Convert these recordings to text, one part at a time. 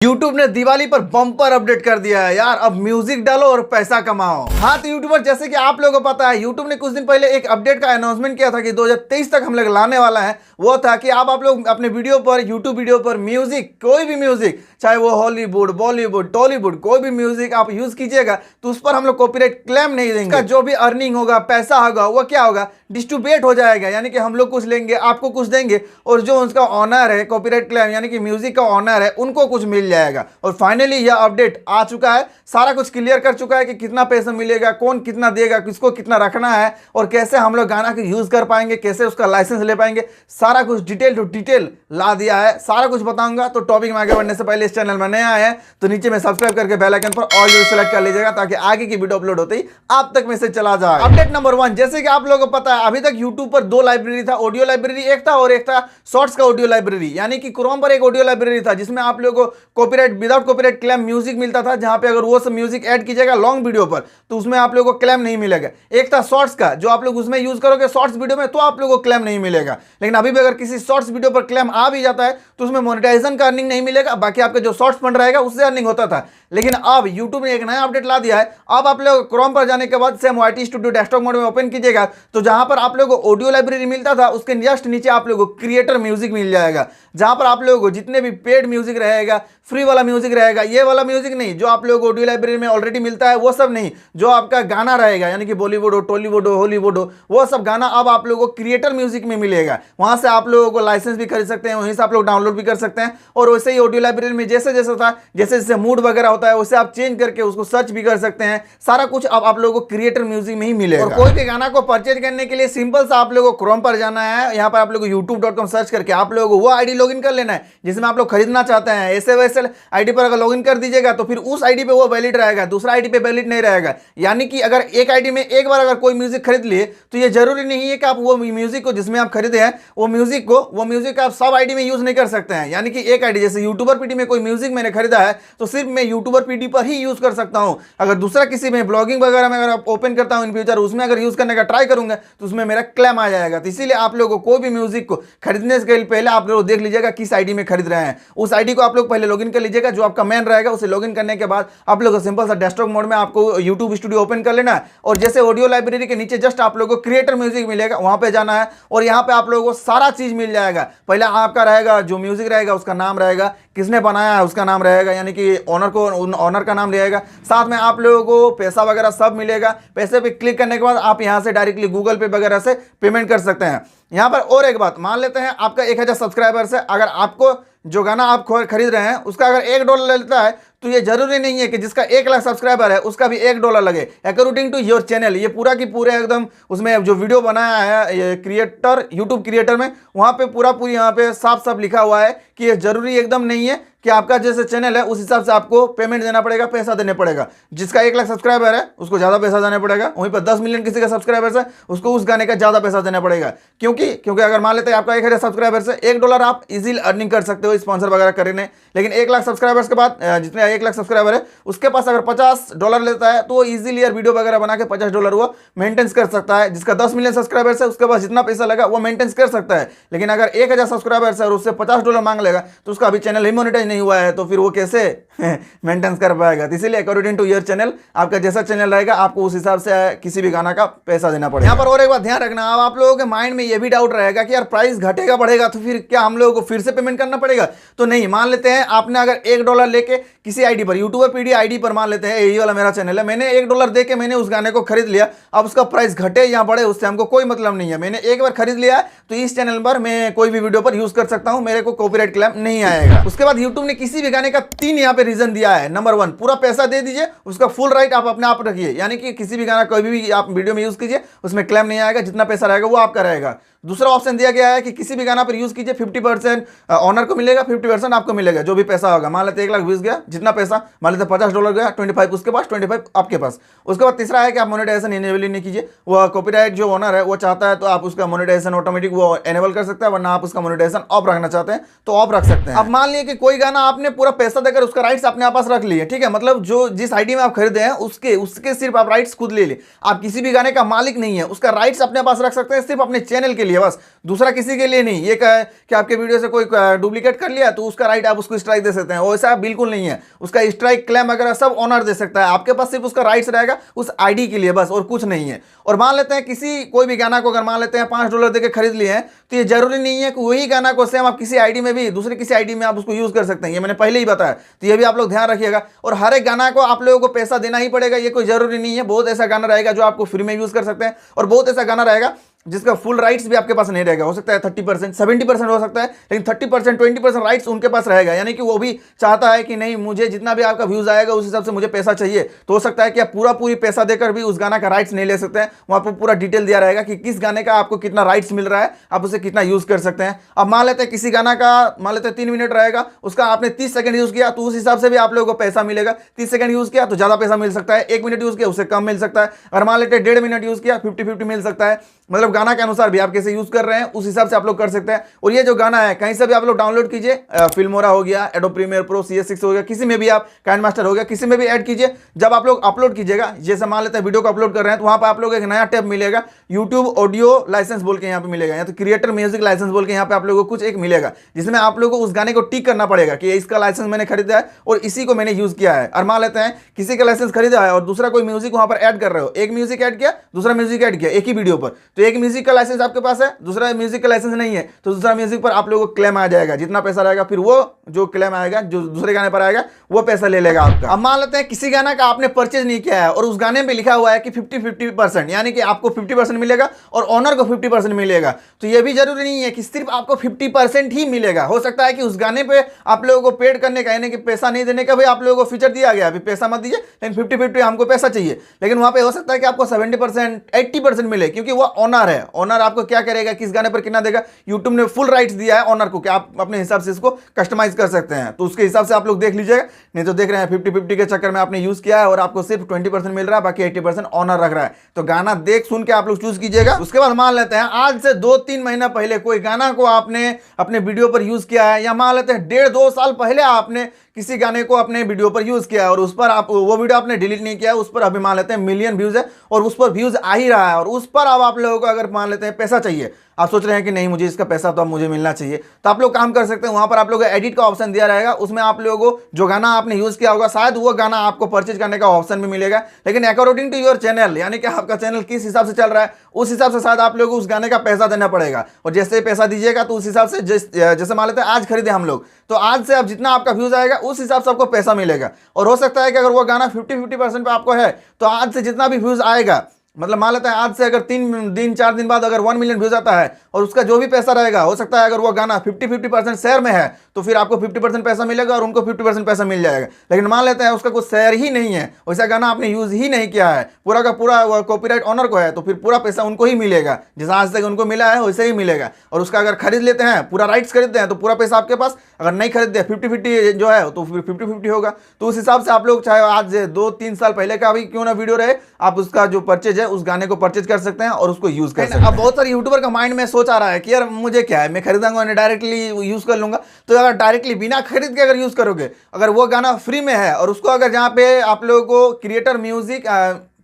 YouTube ने दिवाली पर bumper update कर दिया है यार। अब म्यूजिक डालो और पैसा कमाओ। हाँ तो यूट्यूबर, जैसे कि आप लोगों को पता है, YouTube ने कुछ दिन पहले एक अपडेट का अनाउंसमेंट किया था कि 2023 तक हम लोग लाने वाला है। वो था कि आप लोग अपने वीडियो पर, YouTube वीडियो पर म्यूजिक, कोई भी म्यूजिक, चाहे वो हॉलीवुड, बॉलीवुड, टॉलीवुड, कोई भी म्यूजिक आप यूज कीजिएगा तो उस पर हम लोग कॉपीराइट क्लेम नहीं देंगे। जो भी अर्निंग होगा, पैसा होगा, वो क्या होगा, डिस्ट्रीब्यूट हो जाएगा। यानी कि हम लोग कुछ लेंगे, आपको कुछ देंगे, और जो उसका ऑनर है कॉपीराइट क्लेम यानी कि म्यूजिक का ऑनर है, उनको कुछ मिल जाएगा। और फाइनली यह अपडेट आ चुका है, सारा कुछ क्लियर कर चुका है कि कितना पैसा मिलेगा, कौन कितना देगा, किसको कितना रखना है, और कैसे हम लोग गाना को यूज कर पाएंगे, कैसे उसका लाइसेंस ले पाएंगे। सारा कुछ डिटेल टू डिटेल ला दिया है, सारा कुछ बताऊंगा। तो टॉपिक में आगे बढ़ने से पहले इस चैनल में नया आए हैं तो नीचे में सब्सक्राइब करके बेल आइकन पर ऑल जरूर सेलेक्ट कर लीजिएगा, ताकि आगे की वीडियो अपलोड होते ही आप तक मैसेज चला जाए। अपडेट नंबर 1, जैसे कि आप लोगों को पता है, अभी तक यूट्यूब पर 2 लाइब्रेरी था। ऑडियो लाइब्रेरी एक था और एक था शॉर्ट्स का ऑडियो लाइब्रेरी। यानी कि क्रोम पर एक ऑडियो लाइब्रेरी था जिसमें आप लोगों को copyright, without copyright claim music मिलता था, जहां पे अगर वो सब म्यूजिक ऐड कीजिएगा लॉन्ग वीडियो पर तो उसमें आप लोगों को क्लेम नहीं मिलेगा। एक था शॉर्ट्स का, जो आप लोग उसमें यूज करोगे शॉर्ट्स वीडियो में तो आप लोगों को क्लेम नहीं मिलेगा। लेकिन अभी भी अगर किसी शॉर्ट्स वीडियो पर क्लेम आ भी जाता है तो उसमें मोनेटाइजेशन का अर्निंग नहीं मिलेगा, बाकी आपके जो शॉर्ट्स फंड रहेगा उससे अर्निंग होता था। लेकिन अब यूट्यूब ने एक नया अपडेट ला दिया है। अब आप लोग क्रोम पर जाने के बाद same YT studio desktop mode में ओपन कीजिएगा तो जहां पर आप लोगों को ऑडियो लाइब्रेरी मिलता था, उसके जस्ट नीचे आप लोगों को क्रिएटर म्यूजिक मिल जाएगा, जहां पर आप लोगों को जितने भी पेड म्यूजिक रहेगा, फ्री वाला म्यूजिक रहेगा, ये वाला म्यूजिक नहीं जो आप लोगों को ऑडियो लाइब्रेरी में ऑलरेडी मिलता है वो सब नहीं, जो आपका गाना रहेगा यानी कि बॉलीवुड हो, टॉलीवुड हो, हॉलीवुड हो, वो सब गाना अब आप लोगों को क्रिएटर म्यूजिक में मिलेगा। वहां से आप लोगों को लाइसेंस भी खरीद सकते हैं, वहीं से आप लोग डाउनलोड भी कर सकते हैं। और वैसे ही ऑडियो लाइब्रेरी में जैसे जैसे होता है, जैसे जैसे मूड वगैरह होता है, वैसे आप चेंज करके उसको सर्च भी कर सकते हैं। सारा कुछ अब आप लोगों को क्रिएटर म्यूजिक में ही मिलेगा। और कोई भी गाना को परचेज करने के लिए सिंपल सा आप लोगों को क्रोम पर जाना है, यहाँ पर आप लोगों को youtube.com सर्च करके आप लोगों को वो आईडी लॉगिन कर लेना है जिसमें आप लोग खरीदना चाहते हैं। ऐसे वैसे आईडी पर अगर लॉगिन कर दीजिएगा तो फिर उस आईडी पे वो वैलिड रहेगा, दूसरा आईडी पे वैलिड नहीं रहेगा। यानी कि अगर एक आईडी में एक बार अगर कोई म्यूजिक खरीद लिए तो ये जरूरी नहीं है कि आप वो म्यूजिक को जिसमें आप खरीदे हैं वो म्यूजिक आप सब आईडी में यूज नहीं कर सकते हैं। यानी कि एक आईडी, जैसे यूट्यूबर पीडी में कोई म्यूजिक मैंने खरीदा है तो सिर्फ मैं यूट्यूबर पीडी पर ही यूज कर सकता हूं। अगर दूसरा किसी में ब्लॉगिंग वगैरह में अगर ओपन करता हूं इन फ्यूचर, उसमें अगर यूज करने का ट्राई करूंगा तो उसमें मेरा क्लेम आ जाएगा। तो इसीलिए आप लोगों को कोई भी म्यूजिक को खरीदने से पहले आप लोग देख लीजिएगा किस आईडी में खरीद रहे हैं। उस आईडी को आप लोग पहले लॉगिन कर लीजिएगा, जो आपका मेन रहेगा। उसे लॉगिन करने के बाद आप लोग सिंपल सा डेस्कटॉप मोड में आपको यूट्यूब स्टूडियो ओपन कर लेना है, और जैसे ऑडियो लाइब्रेरी के नीचे जस्ट आप लोगों को क्रिएटर म्यूजिक मिलेगा, वहां पे जाना है और यहाँ पे आप लोगों को सारा चीज मिल जाएगा। पहले आपका रहेगा जो म्यूजिक रहेगा उसका नाम रहेगा, किसने बनाया है उसका नाम रहेगा, यानी कि ऑनर का नाम रहेगा। साथ में आप लोगों को पैसा वगैरह सब मिलेगा। पैसे पे क्लिक करने के बाद आप यहाँ से डायरेक्टली गूगल पे वगैरह से पेमेंट कर सकते हैं। यहाँ पर और एक बात, मान लेते हैं आपका 1000 सब्सक्राइबर्स है, अगर आपको जो गाना आप खरीद रहे हैं उसका अगर $1 लेता है तो ये जरूरी नहीं है कि जिसका 1 लाख सब्सक्राइबर है उसका भी $1 लगे। अकॉर्डिंग टू योर चैनल, ये पूरा की पूरे एकदम उसमें जो वीडियो बनाया है ये क्रिएटर, यूट्यूब क्रिएटर में, वहाँ पे पूरी यहाँ पे साफ साफ लिखा हुआ है कि ये जरूरी एकदम नहीं है कि आपका जैसे चैनल है उस हिसाब से आपको पेमेंट देना पड़ेगा, पैसा देने पड़ेगा। जिसका 1 लाख सब्सक्राइबर है उसको ज़्यादा पैसा देना पड़ेगा, वहीं पर 10 मिलियन किसी का सब्सक्राइबर्स है उसको उस गाने का ज़्यादा पैसा देना पड़ेगा। क्योंकि अगर मान लेते हैं आपका 1000 सब्सक्राइबर्स है, $1 आप इजीली अर्निंग कर सकते हो स्पॉन्सर वगैरह करने। लेकिन 1 लाख सब्सक्राइबर्स के बाद जितने 1 लाख सब्सक्राइबर है उसके पास अगर $50 लेता है तो वो इजीली यार वीडियो वगैरह बना के $50 वो मेंटेन कर सकता है। जिसका 10 मिलियन सब्सक्राइबर्स है उसके पास जितना पैसा लगा वो मेंटेन कर सकता है। लेकिन अगर 1000 सब्सक्राइबर्स है और उससे $50 मांग लेगा तो उसका अभी चैनल ही मोनेटाइज नहीं हुआ है, तो फिर वो कैसे मेंटेन कर पाएगा। तो इसीलिए अकॉर्डिंग टू योर चैनल, आपका जैसा चैनल रहेगा आपको उस हिसाब से किसी भी गाना का पैसा देना पड़ेगा। यहाँ पर और एक बात ध्यान रखना, अब आप लोगों के माइंड में ये भी डाउट रहेगा कि यार प्राइस घटेगा बढ़ेगा तो फिर क्या हम लोगों को फिर से पेमेंट करना पड़ेगा। तो नहीं, मान लेते हैं आपने अगर $1 लेके किसी आईडी पर, यूट्यूबर पीडी आईडी पर, मान लेते हैं यही वाला मेरा चैनल है, मैंने $1 दे के मैंने उस गाने को खरीद लिया। अब उसका प्राइस घटे या बढ़े उससे हमको कोई मतलब नहीं है। मैंने एक बार खरीद लिया है तो इस चैनल पर मैं कोई भी वीडियो पर यूज कर सकता हूं, मेरे को कॉपीराइट क्लेम नहीं आएगा। उसके बाद यूट्यूब ने किसी भी गाने का 3 यहाँ पे रीजन दिया है। नंबर 1, पूरा पैसा दे दीजिए, उसका फुल राइट आप अपने आप रखिए, यानी कि किसी भी गाना कोई भी आप वीडियो में यूज कीजिए उसमें क्लेम नहीं आएगा, जितना पैसा रहेगा वो आपका रहेगा। दूसरा ऑप्शन दिया गया है कि किसी भी गाना पर यूज कीजिए 50% ऑनर को मिलेगा, 50% आपको मिलेगा, जो भी पैसा होगा। मान लेते 1 लाख 20 गया, जितना पैसा मान लेते $50 गया, 25 उसके पास, 25 आपके पास। उसके बाद तीसरा है कि आप मोनेटाइजेशन इनेबल नहीं कीजिए, वो कॉपीराइट जो ओनर है वो चाहता है तो आप उसका मोनेटाइजेशन ऑटोमेटिक वो एनेबल कर सकता है, वरना आप उसका मोनेटाइजेशन ऑफ रखना चाहते हैं तो ऑफ रख सकते हैं। अब मान लिया कि कोई गाना आपने पूरा पैसा देकर उसका राइट्स अपने पास रख लिए, ठीक है, मतलब जो जिस आईडी में आप खरीदे हैं उसके सिर्फ आप राइट्स खुद ले लिए, आप किसी भी गाने का मालिक नहीं है, उसका राइट्स अपने पास रख सकते हैं सिर्फ अपने चैनल के लिए बस, दूसरा किसी के लिए नहीं। ये कहे कि आपके वीडियो से कोई डुप्लीकेट कर लिया तो उसका राइट आप उसको स्ट्राइक दे सकते हैं, वैसा बिल्कुल नहीं है। उसका स्ट्राइक क्लेम वगैरह सब ऑनर दे सकता है, आपके पास सिर्फ उसका राइट्स रहेगा उस आईडी के लिए बस, और कुछ नहीं है। और मान लेते हैं किसी कोई भी गाना को अगर मान लेते हैं $5 देके खरीद लिए हैं, तो ये जरूरी नहीं है कि वही गाना को सेम आप किसी आईडी में भी, दूसरे किसी आईडी में आप उसको यूज कर सकते हैं, ये मैंने पहले ही बताया। तो ये भी आप लोग ध्यान रखिएगा। और हर एक गाना को आप लोगों को पैसा देना ही पड़ेगा, ये कोई जरूरी नहीं है। बहुत ऐसा गाना रहेगा जो आपको फ्री में यूज कर सकते हैं, और बहुत ऐसा गाना रहेगा जिसका फुल राइट्स भी आपके पास नहीं रहेगा। हो सकता है 30%, 70% हो सकता है, लेकिन 30%, 20% राइट्स उनके पास रहेगा। यानी कि वो भी चाहता है कि नहीं, मुझे जितना भी आपका व्यूज आएगा उस हिसाब से मुझे पैसा चाहिए। तो हो सकता है कि आप पूरी पैसा देकर भी उस गाना का राइट्स नहीं ले सकते हैं। वहां पर पूरा डिटेल दिया रहेगा कि किस गाने का आपको कितना राइट्स मिल रहा है, आप उसे कितना यूज कर सकते हैं। अब मान लेते हैं किसी गाना का मान लेते हैं 3 मिनट रहेगा, उसका आपने 30 सेकंड यूज किया, तो उस हिसाब से भी आप लोगों को पैसा मिलेगा। 30 सेकंड यूज किया तो ज्यादा पैसा मिल सकता है, 1 मिनट यूज किया उससे कम मिल सकता है। अगर मान लेते हैं 1.5 मिनट यूज किया 50-50 मिल सकता है। मतलब गाना के अनुसार भी आप कैसे यूज कर रहे हैं उस हिसाब से आप लोग कर सकते हैं। और ये जो गाना है कहीं से भी आप लोग डाउनलोड कीजिए, फिल्मोरा हो गया, एडोब प्रीमियर प्रो, CS6 हो गया, किसी में भी आप काइनमास्टर हो गया, किसी में भी ऐड कीजिए। जब आप लोग अपलोड कीजिएगा, जैसे मान लेते हैं वीडियो को अपलोड कर रहे हैं, तो वहां पर आप लोग एक नया टैब मिलेगा, यूट्यूब ऑडियो लाइसेंस बोल के यहाँ पे मिलेगा, या तो क्रिएटर म्यूजिक लाइसेंस बोल के यहाँ पे आप लोगों को कुछ एक मिलेगा, जिसमें आप लोगों को उस गाने को टिक करना पड़ेगा कि इसका लाइसेंस मैंने खरीदा है और इसी को मैंने यूज किया है। और मान लेते हैं किसी का लाइसेंस खरीदा है और दूसरा कोई म्यूजिक वहां पर ऐड कर रहे हो, एक म्यूजिक ऐड किया, दूसरा म्यूजिक ऐड किया एक ही वीडियो पर, तो एक म्यूजिक का लाइसेंस आपके पास है, दूसरा म्यूजिक का लाइसेंस नहीं है, तो दूसरा म्यूजिक पर आप लोगों को क्लेम आ जाएगा। जितना पैसा रहेगा फिर वो जो क्लेम आएगा, जो दूसरे गाने पर आएगा, वो पैसा ले लेगा आपका। अब मान लेते हैं किसी गाना का आपने परचेज नहीं किया है और उस गाने पे लिखा हुआ है कि 50-50%, यानी कि आपको 50% मिलेगा और ऑनर को 50% मिलेगा। तो ये भी जरूरी नहीं है कि सिर्फ आपको 50% ही मिलेगा। हो सकता है कि उस गाने पे आप लोगों को पेड करने का, यानी कि पैसा नहीं देने का भी आप लोगों को फीचर दिया गया, अभी पैसा मत दीजिए लेकिन 50-50 हमको पैसा चाहिए, लेकिन वहां पे हो सकता है कि आपको 70%, 80% मिले, क्योंकि वो ऑनर है। ऑनर आपको क्या करेगा, किस गाने पर कितना देगा, यूट्यूब ने फुल राइट्स दिया है ऑनर को कि आप अपने हिसाब से इसको कस्टमाइज कर सकते हैं। तो उसके हिसाब से आप लोग देख लीजिएगा, नहीं तो देख रहे हैं 50-50 के चक्कर में आपने यूज किया है और आपको सिर्फ 20% मिल रहा है, बाकी 80% ऑनर रख रहा है। तो गाना देख सुन के आप लोग चूज कीजिएगा। उसके बाद मान लेते हैं आज से 2-3 महीना पहले कोई गाना को आपने अपने वीडियो पर यूज किया है, या मान लेते हैं 1.5-2 साल पहले आपने किसी गाने को अपने वीडियो पर यूज किया है और उस पर आप वो वीडियो आपने डिलीट नहीं किया, उस पर अभी मान लेते हैं मिलियन व्यूज है और उस पर व्यूज आ ही रहा है, और उस पर अब आप लोगों को अगर मान लेते हैं पैसा चाहिए, आप सोच रहे हैं कि नहीं मुझे इसका पैसा तो अब मुझे मिलना चाहिए, तो आप लोग काम कर सकते हैं। वहां पर आप लोगों को एडिट का ऑप्शन दिया रहेगा, उसमें आप लोगों को जो गाना आपने यूज किया होगा शायद वो गाना आपको परचेज करने का ऑप्शन भी मिलेगा, लेकिन अकॉर्डिंग टू योर चैनल, यानी कि आपका चैनल किस हिसाब से चल रहा है उस हिसाब से शायद आप लोगों को उस गाने का पैसा देना पड़ेगा। और जैसे पैसा दीजिएगा तो उस हिसाब से जैसे मान लेते हैं आज खरीदे हम लोग, तो आज से अब जितना आपका व्यूज आएगा उस हिसाब से आपको पैसा मिलेगा। और हो सकता है कि अगर वो गाना 50-50% पे आपको है, तो आज से जितना भी व्यूज आएगा, मतलब मान लेते हैं आज से अगर 3 दिन 4 दिन बाद अगर 1 मिलियन व्यूज आता है और उसका जो भी पैसा रहेगा, हो सकता है अगर वो गाना 50-50% शेयर में है तो फिर आपको 50% पैसा मिलेगा और उनको 50% पैसा मिल जाएगा। लेकिन मान लेते हैं उसका कुछ शेयर ही नहीं है, वैसा गाना आपने यूज ही नहीं किया है, पूरा का पूरा कॉपीराइट ऑनर को है, तो फिर पूरा पैसा उनको ही मिलेगा, जैसा आज तक उनको मिला है वैसे ही मिलेगा। और उसका अगर खरीद लेते हैं, पूरा राइट्स खरीदते हैं, तो पूरा पैसा आपके पास, अगर नहीं खरीदते 50-50 जो है तो फिर 50-50 होगा। तो उस हिसाब से आप लोग चाहे आज 2-3 साल पहले का भी क्यों ना वीडियो रहे, आप उसका जो परचेज है उस गाने को परचेज कर सकते हैं और उसको यूज कर सकते हैं। अब बहुत सारे यूट्यूबर का माइंड में सोच आ रहा है कि यार मुझे क्या है, मैं खरीदांगा और डायरेक्टली यूज कर लूंगा। तो अगर डायरेक्टली बिना खरीद के अगर यूज करोगे, अगर वो गाना फ्री में है और उसको अगर जहाँ पे आप लोगों को क्रिएटर म्यूजिक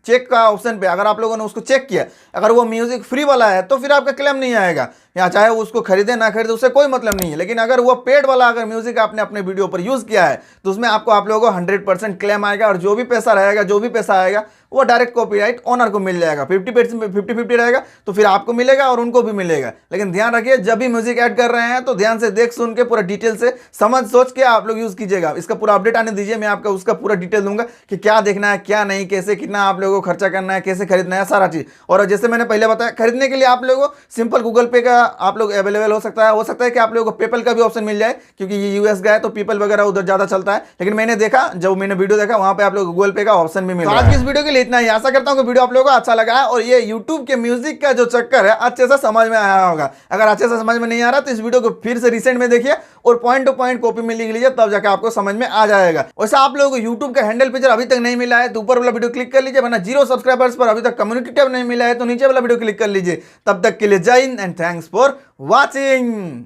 चेक का ऑप्शन पे अगर आप लोगों ने उसको चेक किया, अगर वो म्यूजिक फ्री वाला है तो फिर आपका क्लेम नहीं आएगा, या चाहे उसको खरीदे ना खरीदे उससे कोई मतलब नहीं है। लेकिन अगर वो पेड वाला अगर म्यूजिक आपने अपने वीडियो पर यूज किया है तो उसमें आपको आप लोगों को 100% क्लेम आएगा, और जो भी पैसा रहेगा, जो भी पैसा आएगा वो डायरेक्ट कॉपीराइट ओनर को मिल जाएगा। 50-50 रहेगा तो फिर आपको मिलेगा और उनको भी मिलेगा। लेकिन ध्यान रखिए जब भी म्यूजिक ऐड कर रहे हैं तो ध्यान से देख सुन के पूरा डिटेल से समझ सोच के आप लोग यूज कीजिएगा। इसका पूरा अपडेट आने दीजिए, मैं आपका उसका पूरा डिटेल दूंगा कि क्या देखना है क्या नहीं, कैसे कितना आप लोगों को खर्चा करना है, कैसे खरीदना है, सारा चीज। और जैसे मैंने पहले बताया, खरीदने के लिए आप लोगों को सिंपल गूगल पे का आप लोग अवेलेबल हो सकता है कि आप लोगों को पेपल का भी ऑप्शन मिल जाए, क्योंकि ये यूएस गया है तो पेपल वगैरह उधर ज्यादा चलता है। लेकिन मैंने देखा, जब मैंने वीडियो देखा वहां पे आप लोग गूगल पे का ऑप्शन भी मिल रहा है। आज की इस वीडियो के लिए इतना ही। आशा करता हूं कि वीडियो आप लोगों को अच्छा लगा है और ये यूट्यूब के म्यूजिक का जो चक्कर है अच्छे से समझ में आया होगा। अगर अच्छे से समझ में नहीं आ रहा तो इस वीडियो को फिर से रिसेंट में देखिए और पॉइंट टू पॉइंट कॉपी में लिख लीजिए, तब जाकर आपको समझ में आ जाएगा। वैसे आप लोगों को यूट्यूब का हैंडल पिक्चर अभी तक नहीं मिला है तो ऊपर वाला वीडियो क्लिक कर लीजिए, वरना 0 सब्सक्राइबर्स पर अभी तक कम्युनिटी टैब नहीं मिला है तो नीचे वाला वीडियो क्लिक कर लीजिए। तब तक के लिए जय Hind and thanks for watching.